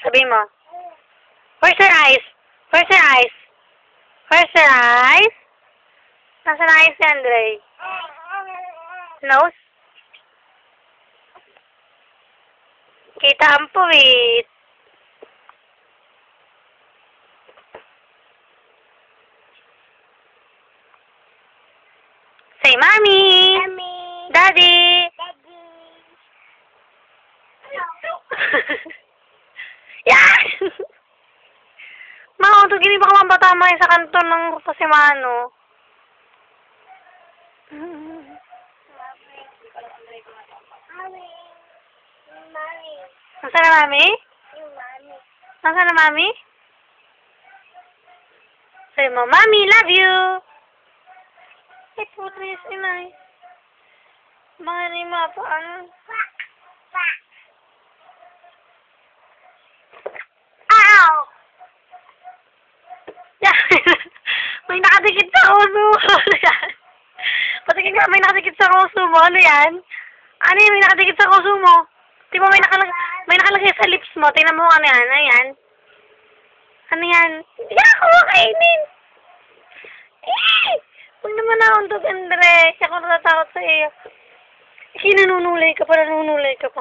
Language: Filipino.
Sabi mo. Where's your eyes? Where's your eyes? Where's your eyes? Nasaan na eyes ni Andre? Nose? Kita ang puwit. Say, Mommy! Mommy! Daddy! Daddy! Yeah! Mao, ito gini baka mabatama sa kanto ng Pasimano. Mommy! Mommy! Nasaan na, Mami? Mommy! Nasaan na, Mami? Say mo, Mommy, love you! Ay, putris, inay. Mga ni pa, ano? Ow! Yeah. May nakadikit sa uso mo. Patingin ka, may nakadikit sa uso mo. Ano yan? Ano yan, may nakadikit sa uso mo? Di ba may nakalagay sa lips mo? Tingnan mo ano yan. Ano yan? Ano yan? Hindi ka ako makainin. Eh! Huwag naman na untog, Andre. Ako natatakot sa iyo. Nanunulay ka pa. Nanunulay ka pa.